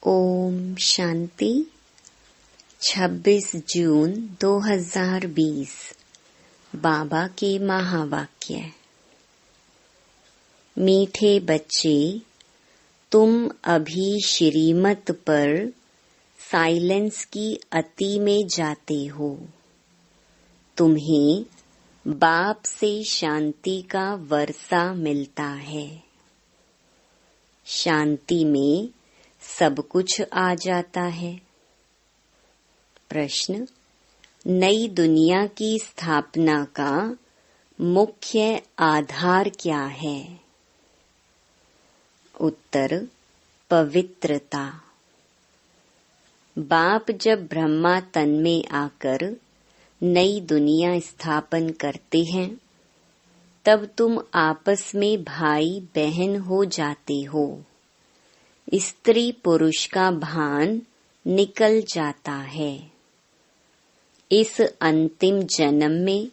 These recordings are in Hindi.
ओम शांति। 26 जून 2020 बाबा के महावाक्य। मीठे बच्चे, तुम अभी श्रीमत पर साइलेंस की अति में जाते हो। तुम्हें बाप से शांति का वर्षा मिलता है। शांति में सब कुछ आ जाता है। प्रश्न: नई दुनिया की स्थापना का मुख्य आधार क्या है? उत्तर: पवित्रता। बाप जब ब्रह्मा तन में आकर नई दुनिया स्थापन करते हैं, तब तुम आपस में भाई बहन हो जाते हो। स्त्री पुरुष का भान निकल जाता है। इस अंतिम जन्म में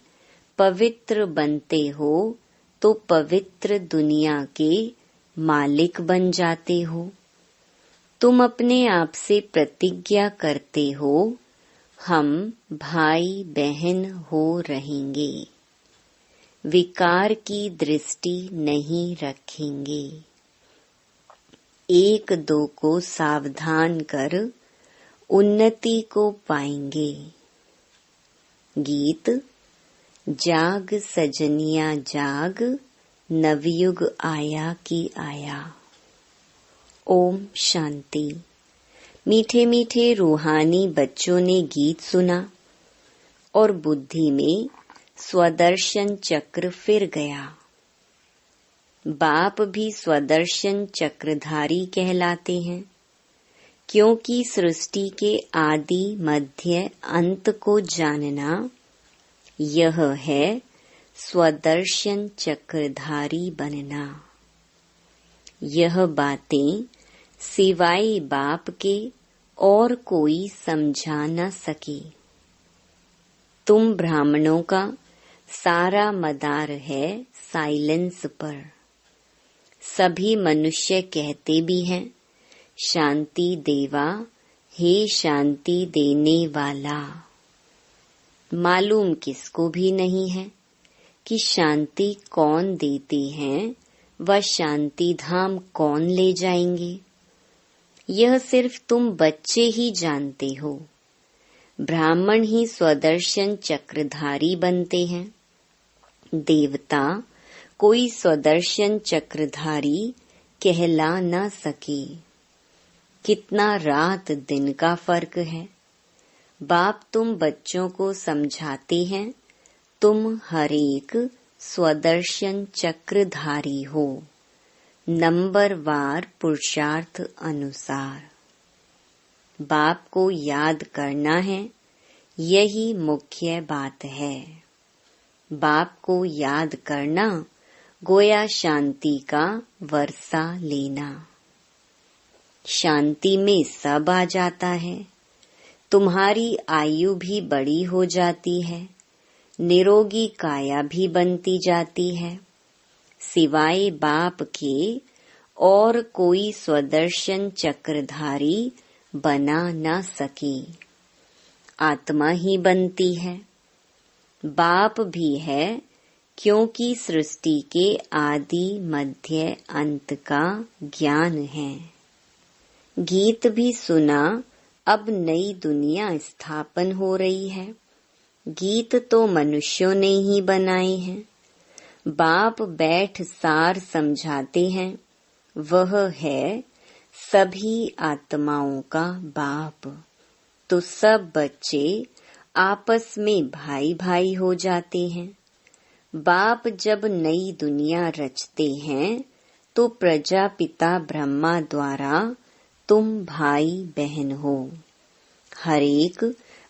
पवित्र बनते हो तो पवित्र दुनिया के मालिक बन जाते हो। तुम अपने आप से प्रतिज्ञा करते हो, हम भाई बहन हो रहेंगे। विकार की दृष्टि नहीं रखेंगे। एक दो को सावधान कर उन्नति को पाएंगे। गीत: जाग सजनिया जाग, नवयुग आया कि आया। ओम शांति। मीठे मीठे रूहानी बच्चों ने गीत सुना और बुद्धि में स्वदर्शन चक्र फिर गया। बाप भी स्वदर्शन चक्रधारी कहलाते हैं, क्योंकि सृष्टि के आदि मध्य अंत को जानना, यह है स्वदर्शन चक्रधारी बनना। यह बातें सिवाय बाप के और कोई समझा न सके। तुम ब्राह्मणों का सारा मदार है साइलेंस पर। सभी मनुष्य कहते भी हैं, शांति देवा, हे शांति देने वाला। मालूम किसको भी नहीं है कि शांति कौन देते हैं व शांति धाम कौन ले जाएंगे। यह सिर्फ तुम बच्चे ही जानते हो। ब्राह्मण ही स्वदर्शन चक्रधारी बनते हैं। देवता कोई स्वदर्शन चक्रधारी कहला न सके। कितना रात दिन का फर्क है। बाप तुम बच्चों को समझाते हैं, तुम हर एक स्वदर्शन चक्रधारी हो, नंबरवार पुरुषार्थ अनुसार। बाप को याद करना है, यही मुख्य बात है। बाप को याद करना गोया शांति का वर्षा लेना। शांति में सब आ जाता है। तुम्हारी आयु भी बड़ी हो जाती है, निरोगी काया भी बनती जाती है। सिवाय बाप के और कोई स्वदर्शन चक्रधारी बना न सके। आत्मा ही बनती है। बाप भी है, क्योंकि सृष्टि के आदि मध्य अंत का ज्ञान है। गीत भी सुना, अब नई दुनिया स्थापन हो रही है। गीत तो मनुष्यों ने ही बनाए हैं। बाप बैठ सार समझाते हैं, वह है सभी आत्माओं का बाप। तो सब बच्चे आपस में भाई भाई हो जाते हैं। बाप जब नई दुनिया रचते हैं तो प्रजापिता ब्रह्मा द्वारा तुम भाई बहन हो। हर एक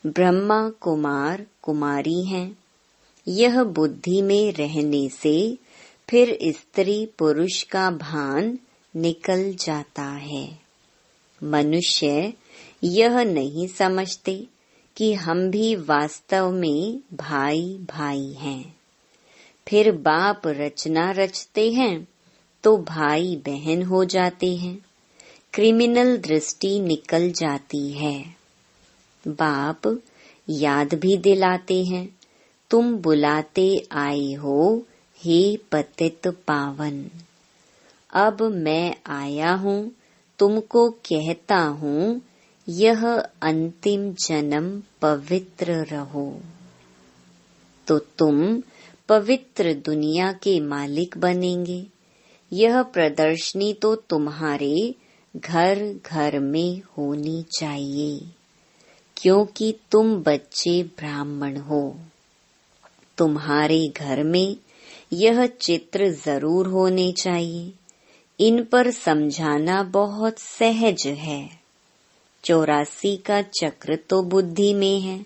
ब्रह्मा कुमार कुमारी हैं। यह बुद्धि में रहने से फिर स्त्री पुरुष का भान निकल जाता है। मनुष्य यह नहीं समझते कि हम भी वास्तव में भाई भाई हैं। फिर बाप रचना रचते हैं तो भाई बहन हो जाते हैं। क्रिमिनल दृष्टि निकल जाती है। बाप याद भी दिलाते हैं, तुम बुलाते आए हो हे पतित पावन। अब मैं आया हूँ, तुमको कहता हूँ यह अंतिम जन्म पवित्र रहो। तो तुम पवित्र दुनिया के मालिक बनेंगे। यह प्रदर्शनी तो तुम्हारे घर घर में होनी चाहिए, क्योंकि तुम बच्चे ब्राह्मण हो। तुम्हारे घर में यह चित्र जरूर होने चाहिए। इन पर समझाना बहुत सहज है। 84 का चक्र तो बुद्धि में है।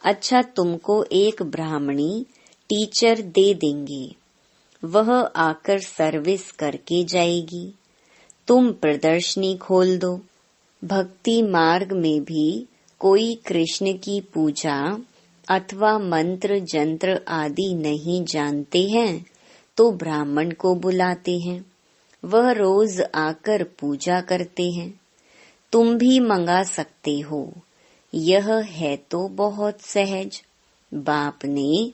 अच्छा, तुमको एक ब्राह्मणी टीचर दे देंगे, वह आकर सर्विस करके जाएगी। तुम प्रदर्शनी खोल दो। भक्ति मार्ग में भी कोई कृष्ण की पूजा अथवा मंत्र जंत्र आदि नहीं जानते हैं तो ब्राह्मण को बुलाते हैं, वह रोज आकर पूजा करते हैं। तुम भी मंगा सकते हो। यह है तो बहुत सहज। बाप ने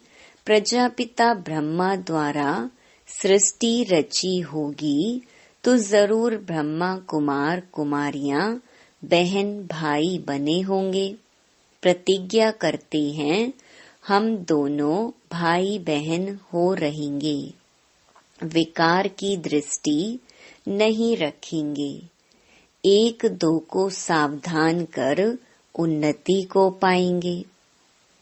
प्रजापिता ब्रह्मा द्वारा सृष्टि रची होगी तो जरूर ब्रह्मा कुमार कुमारियां बहन भाई बने होंगे। प्रतिज्ञा करते हैं हम दोनों भाई बहन हो रहेंगे। विकार की दृष्टि नहीं रखेंगे। एक दो को सावधान कर उन्नति को पाएंगे।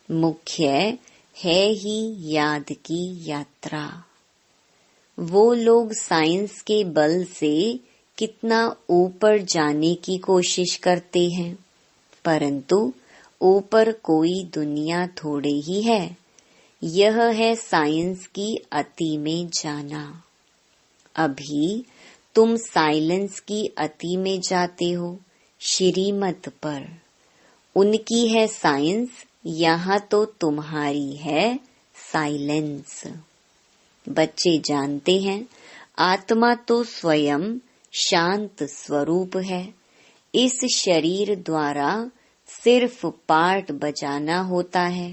मुख्य है ही याद की यात्रा। वो लोग साइंस के बल से कितना ऊपर जाने की कोशिश करते हैं, परंतु ऊपर कोई दुनिया थोड़े ही है। यह है साइंस की अति में जाना। अभी तुम साइलेंस की अति में जाते हो, श्रीमत पर। उनकी है साइंस, यहाँ तो तुम्हारी है साइलेंस। बच्चे जानते हैं आत्मा तो स्वयं शांत स्वरूप है। इस शरीर द्वारा सिर्फ पार्ट बजाना होता है।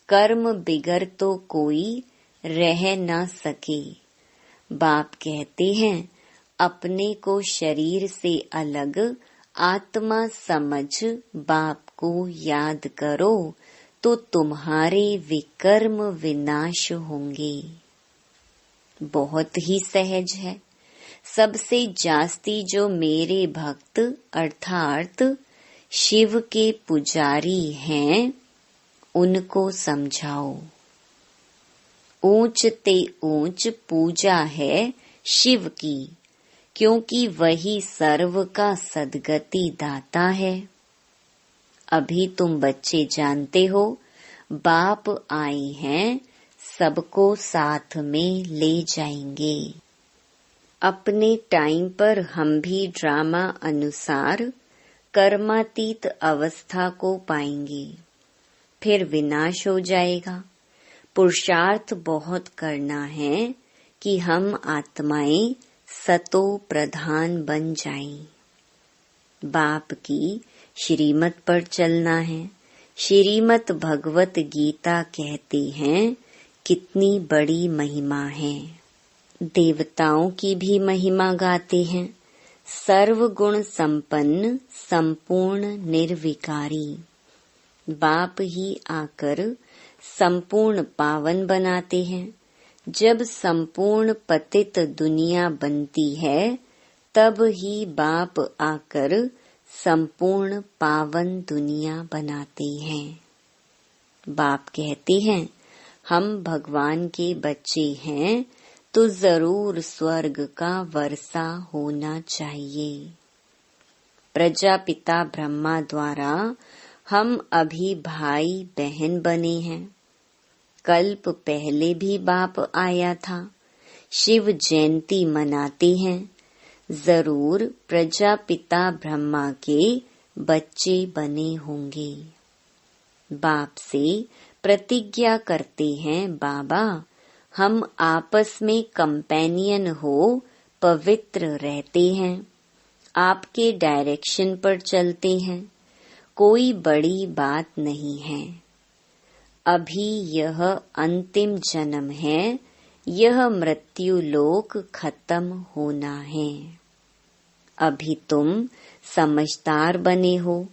कर्म बिगर तो कोई रह न सके। बाप कहते हैं अपने को शरीर से अलग आत्मा समझ बाप को याद करो तो तुम्हारे विकर्म विनाश होंगे। बहुत ही सहज है। सबसे जास्ती जो मेरे भक्त अर्थात शिव के पुजारी हैं, उनको समझाओ। ऊंच ते ऊंच पूजा है शिव की, क्योंकि वही सर्व का सद्गति दाता है। अभी तुम बच्चे जानते हो बाप आए हैं, सबको साथ में ले जाएंगे। अपने टाइम पर हम भी ड्रामा अनुसार कर्मातीत अवस्था को पाएंगे, फिर विनाश हो जाएगा। पुरुषार्थ बहुत करना है कि हम आत्माएं सतो प्रधान बन जाएं। बाप की श्रीमत पर चलना है। श्रीमत भगवत गीता कहते हैं कितनी बड़ी महिमा है। देवताओं की भी महिमा गाते हैं। सर्व गुण संपन्न संपूर्ण निर्विकारी। बाप ही आकर संपूर्ण पावन बनाते हैं। जब संपूर्ण पतित दुनिया बनती है तब ही बाप आकर संपूर्ण पावन दुनिया बनाते हैं। बाप कहते हैं हम भगवान के बच्चे हैं तो जरूर स्वर्ग का वर्षा होना चाहिए। प्रजापिता ब्रह्मा द्वारा हम अभी भाई बहन बने हैं। कल्प पहले भी बाप आया था। शिव जयंती मनाते हैं। जरूर प्रजापिता ब्रह्मा के बच्चे बने होंगे। बाप से प्रतिज्ञा करते हैं बाबा हम आपस में कंपेनियन हो पवित्र रहते हैं। आपके डायरेक्शन पर चलते हैं, कोई बड़ी बात नहीं है। अभी यह अंतिम जन्म है, यह मृत्यु लोक खत्म होना है। अभी तुम समझदार बने हो।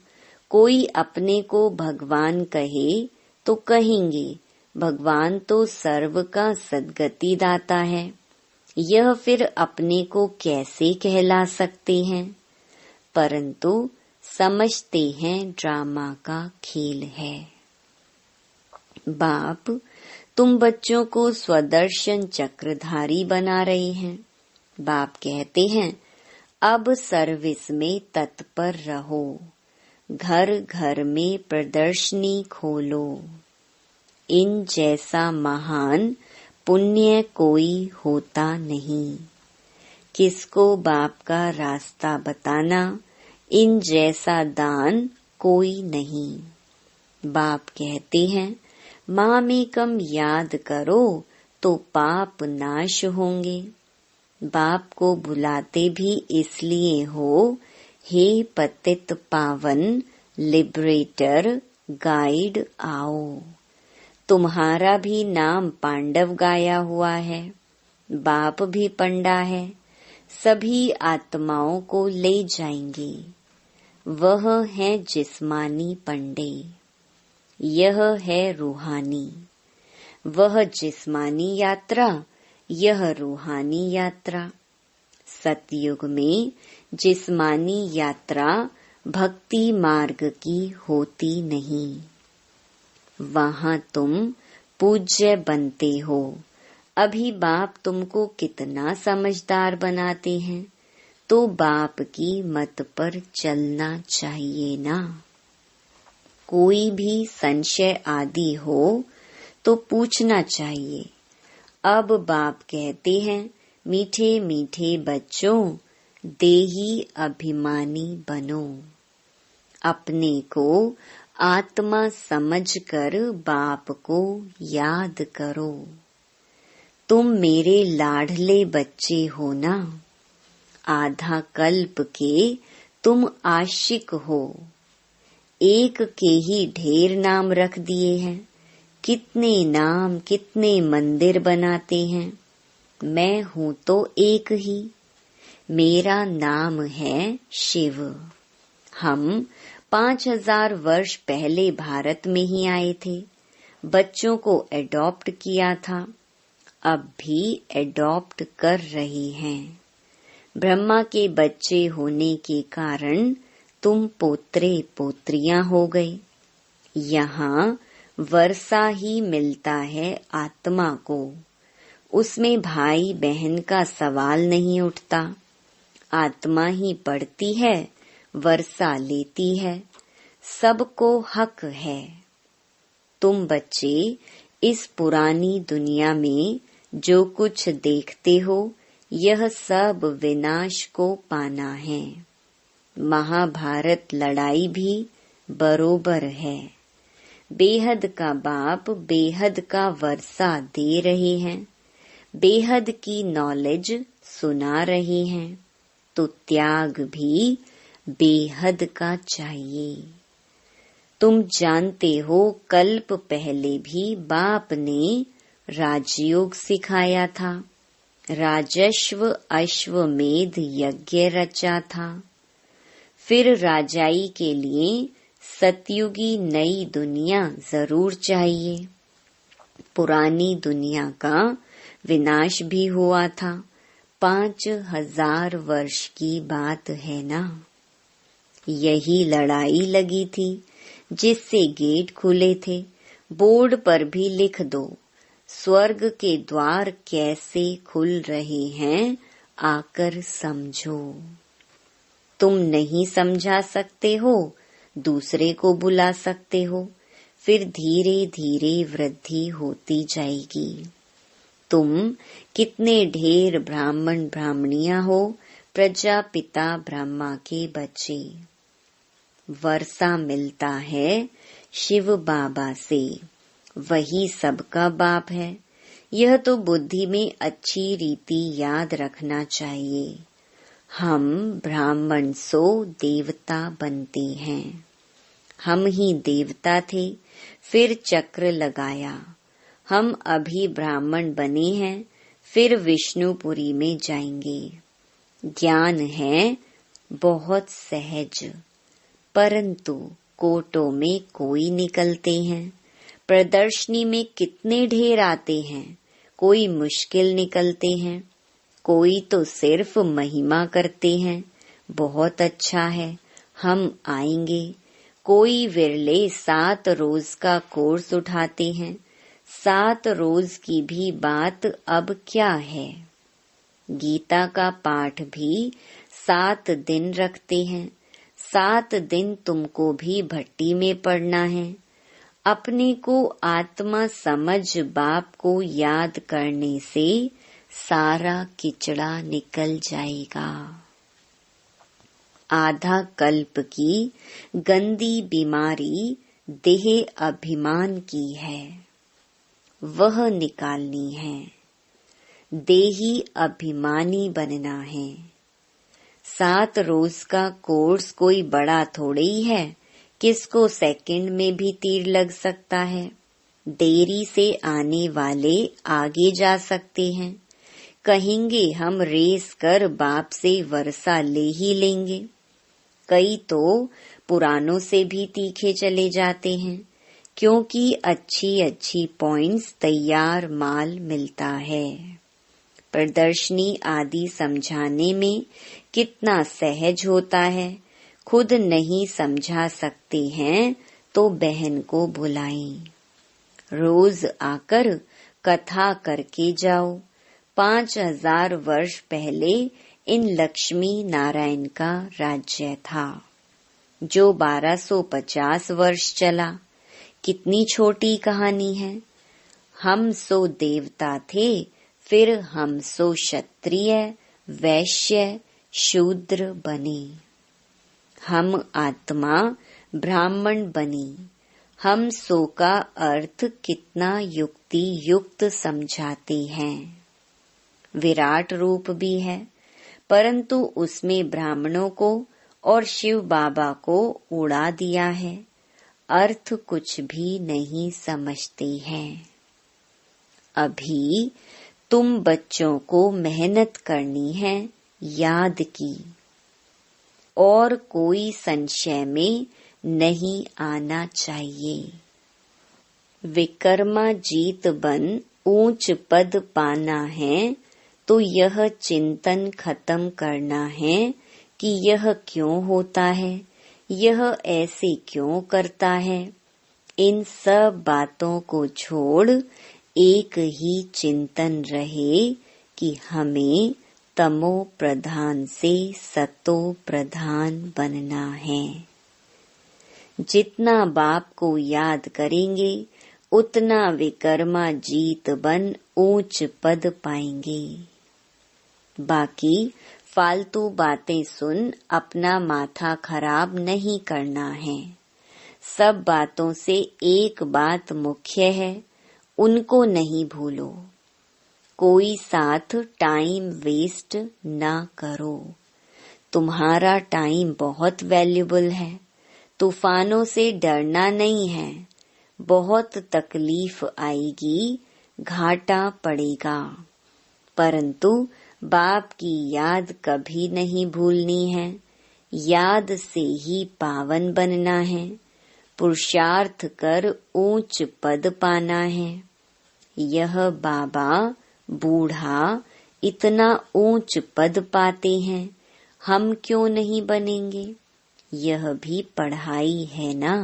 कोई अपने को भगवान कहे तो कहेंगे, भगवान तो सर्व का सद्गति दाता है, यह फिर अपने को कैसे कहला सकते हैं। परंतु समझते हैं ड्रामा का खेल है। बाप, तुम बच्चों को स्वदर्शन चक्रधारी बना रहे हैं। बाप कहते हैं, अब सर्विस में तत्पर रहो, घर घर में प्रदर्शनी खोलो। इन जैसा महान पुण्य कोई होता नहीं। किसको बाप का रास्ता बताना, इन जैसा दान कोई नहीं। बाप कहते हैं, मामेकम याद करो तो पाप नाश होंगे। बाप को बुलाते भी इसलिए हो, हे पतित पावन लिबरेटर गाइड आओ। तुम्हारा भी नाम पांडव गाया हुआ है, बाप भी पंडा है, सभी आत्माओं को ले जाएंगे। वह है जिस्मानी पंडे, यह है रूहानी। वह जिस्मानी यात्रा, यह रूहानी यात्रा। सतयुग में जिस्मानी यात्रा भक्ति मार्ग की होती नहीं। वहाँ तुम पूज्य बनते हो। अभी बाप तुमको कितना समझदार बनाते हैं, तो बाप की मत पर चलना चाहिए ना। कोई भी संशय आदि हो तो पूछना चाहिए। अब बाप कहते हैं, मीठे मीठे बच्चों, देही अभिमानी बनो। अपने को आत्मा समझकर बाप को याद करो। तुम मेरे लाडले बच्चे हो ना। आधा कल्प के तुम आशिक हो। एक के ही ढेर नाम रख दिए हैं। कितने नाम, कितने मंदिर बनाते हैं। मैं हूँ तो एक ही, मेरा नाम है शिव। हम 5000 वर्ष पहले भारत में ही आए थे, बच्चों को एडॉप्ट किया था, अब भी एडॉप्ट कर रहे हैं। ब्रह्मा के बच्चे होने के कारण तुम पोत्रे पोत्रियां हो गए। यहाँ वर्षा ही मिलता है आत्मा को, उसमें भाई बहन का सवाल नहीं उठता। आत्मा ही पढ़ती है, वर्षा लेती है, सबको हक है। तुम बच्चे इस पुरानी दुनिया में जो कुछ देखते हो, यह सब विनाश को पाना है। महाभारत लड़ाई भी बरोबर है। बेहद का बाप बेहद का वर्षा दे रहे हैं, बेहद की नॉलेज सुना रहे हैं, तो त्याग भी बेहद का चाहिए। तुम जानते हो, कल्प पहले भी बाप ने राजयोग सिखाया था, राजस्व अश्वमेध यज्ञ रचा था। फिर राजाई के लिए सतयुगी नई दुनिया जरूर चाहिए। पुरानी दुनिया का विनाश भी हुआ था, 5000 वर्ष की बात है ना। यही लड़ाई लगी थी, जिससे गेट खुले थे। बोर्ड पर भी लिख दो, स्वर्ग के द्वार कैसे खुल रहे हैं, आकर समझो। तुम नहीं समझा सकते हो, दूसरे को बुला सकते हो, फिर धीरे धीरे वृद्धि होती जाएगी। तुम कितने ढेर ब्राह्मण ब्राह्मणियां हो, प्रजापिता ब्रह्मा के बच्चे। वर्षा मिलता है शिव बाबा से, वही सबका बाप है। यह तो बुद्धि में अच्छी रीति याद रखना चाहिए। हम ब्राह्मण सो देवता बनते हैं। हम ही देवता थे, फिर चक्र लगाया। हम अभी ब्राह्मण बने हैं, फिर विष्णुपुरी में जाएंगे। ज्ञान है बहुत सहज, परंतु कोटों में कोई निकलते हैं। प्रदर्शनी में कितने ढेर आते हैं, कोई मुश्किल निकलते हैं। कोई तो सिर्फ महिमा करते हैं, बहुत अच्छा है, हम आएंगे। कोई विरले 7 रोज का कोर्स उठाते हैं। 7 रोज की भी बात अब क्या है। गीता का पाठ भी 7 दिन रखते हैं। 7 दिन तुमको भी भट्टी में पड़ना है। अपने को आत्मा समझ बाप को याद करने से सारा किचड़ा निकल जाएगा। आधा कल्प की गंदी बीमारी देह अभिमान की है, वह निकालनी है। देही अभिमानी बनना है। 7 रोज का कोर्स कोई बड़ा थोड़े ही है, किसको सेकंड में भी तीर लग सकता है। देरी से आने वाले आगे जा सकते हैं, कहेंगे हम रेस कर बाप से वर्षा ले ही लेंगे। कई तो पुरानों से भी तीखे चले जाते हैं, क्योंकि अच्छी अच्छी पॉइंट्स तैयार माल मिलता है। प्रदर्शनी आदि समझाने में कितना सहज होता है। खुद नहीं समझा सकते हैं तो बहन को बुलाएं। रोज आकर कथा करके जाओ। 5000 वर्ष पहले इन लक्ष्मी नारायण का राज्य था, जो 1250 वर्ष चला। कितनी छोटी कहानी है। हम सो देवता थे, फिर हम सो क्षत्रिय, वैश्य, शूद्र बने। हम आत्मा ब्राह्मण बनी। हम सो का अर्थ कितना युक्ति युक्त समझाते हैं। विराट रूप भी है, परंतु उसमें ब्राह्मणों को और शिव बाबा को उड़ा दिया है। अर्थ कुछ भी नहीं समझते हैं। अभी तुम बच्चों को मेहनत करनी है, याद की, और कोई संशय में नहीं आना चाहिए। विकर्मा जीत बन ऊंच पद पाना है, तो यह चिंतन खत्म करना है कि यह क्यों होता है, यह ऐसे क्यों करता है। इन सब बातों को छोड़ एक ही चिंतन रहे कि हमें तमो प्रधान से सतो प्रधान बनना है। जितना बाप को याद करेंगे, उतना विकर्मा जीत बन ऊंच पद पाएंगे। बाकी फालतू बातें सुन अपना माथा खराब नहीं करना है। सब बातों से एक बात मुख्य है, उनको नहीं भूलो। कोई साथ टाइम वेस्ट ना करो। तुम्हारा टाइम बहुत वैल्यूबल है। तूफानों से डरना नहीं है। बहुत तकलीफ आएगी, घाटा पड़ेगा, परंतु बाप की याद कभी नहीं भूलनी है। याद से ही पावन बनना है। पुरुषार्थ कर ऊंच पद पाना है। यह बाबा बूढ़ा इतना ऊंच पद पाते हैं, हम क्यों नहीं बनेंगे। यह भी पढ़ाई है ना।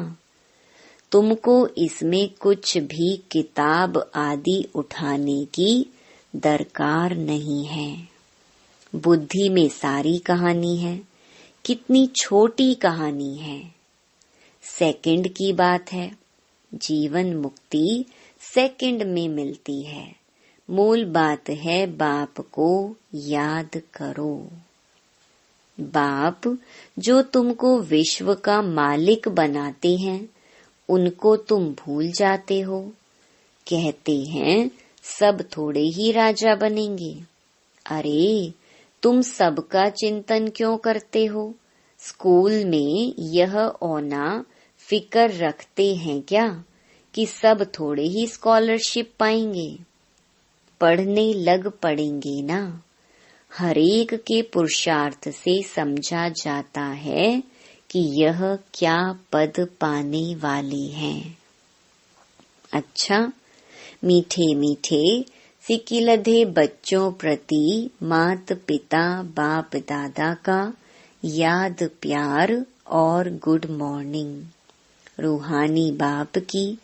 तुमको इसमें कुछ भी किताब आदि उठाने की दरकार नहीं है। बुद्धि में सारी कहानी है। कितनी छोटी कहानी है, सेकंड की बात है। जीवन मुक्ति सेकंड में मिलती है। मूल बात है बाप को याद करो। बाप जो तुमको विश्व का मालिक बनाते हैं, उनको तुम भूल जाते हो। कहते हैं सब थोड़े ही राजा बनेंगे। अरे तुम सबका चिंतन क्यों करते हो? स्कूल में यह होना फिक्र रखते हैं क्या कि सब थोड़े ही स्कॉलरशिप पाएंगे? पढ़ने लग पड़ेंगे ना। हरेक के पुरुषार्थ से समझा जाता है कि यह क्या पद पाने वाले हैं। अच्छा, मीठे मीठे सिकिलधे बच्चों प्रति मात पिता बाप दादा का याद प्यार और गुड मॉर्निंग। रूहानी बाप की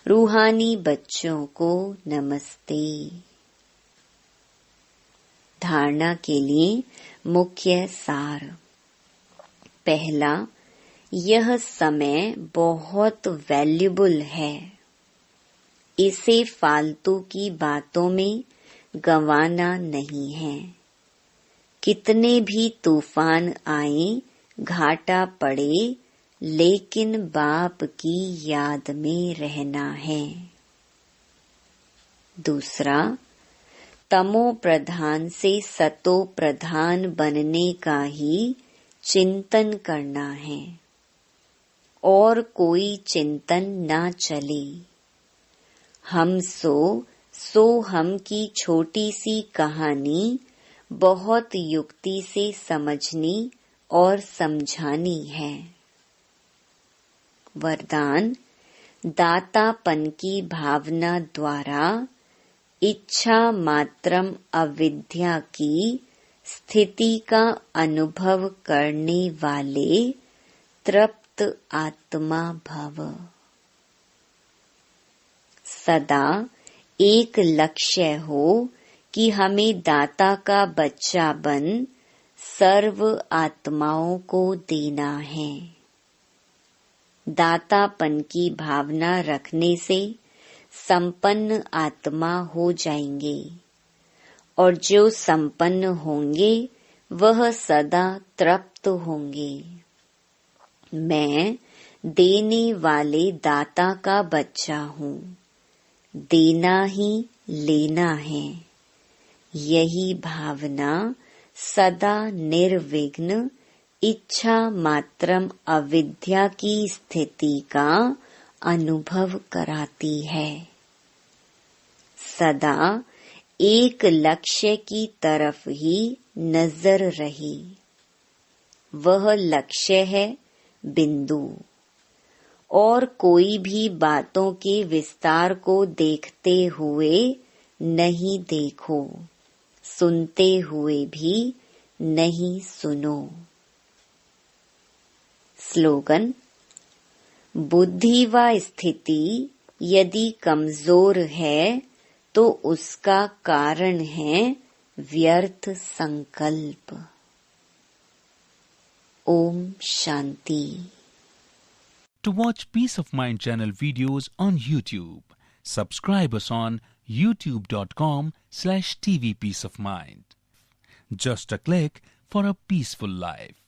रूहानी बच्चों को नमस्ते। धारणा के लिए मुख्य सार। पहला, यह समय बहुत वैल्यूबल है। इसे फालतू की बातों में गंवाना नहीं है। कितने भी तूफान आए, घाटा पड़े, लेकिन बाप की याद में रहना है। दूसरा, तमो प्रधान से सतो प्रधान बनने का ही चिंतन करना है और कोई चिंतन ना चले। हम सो हम की छोटी सी कहानी बहुत युक्ति से समझनी और समझानी है। वरदान, दातापन की भावना द्वारा इच्छा मात्रम अविद्या की स्थिति का अनुभव करने वाले तृप्त आत्मा भव। सदा एक लक्ष्य हो कि हमें दाता का बच्चा बन सर्व आत्माओं को देना है। दातापन की भावना रखने से संपन्न आत्मा हो जाएंगे और जो संपन्न होंगे वह सदा तृप्त होंगे। मैं देने वाले दाता का बच्चा हूँ। देना ही लेना है। यही भावना सदा निर्विघ्न इच्छा मात्रम अविद्या की स्थिति का अनुभव कराती है। सदा एक लक्ष्य की ही नजर रही। वह लक्ष्य है बिंदु। और कोई भी बातों के विस्तार को देखते हुए नहीं देखो, सुनते हुए भी नहीं सुनो। स्लोगन, बुद्धि व स्थिति यदि कमजोर है तो उसका कारण है व्यर्थ संकल्प। Om Shanti. To watch Peace of Mind channel videos on YouTube, subscribe us on youtube.com/tvpeaceofmind. Just a click for a peaceful life.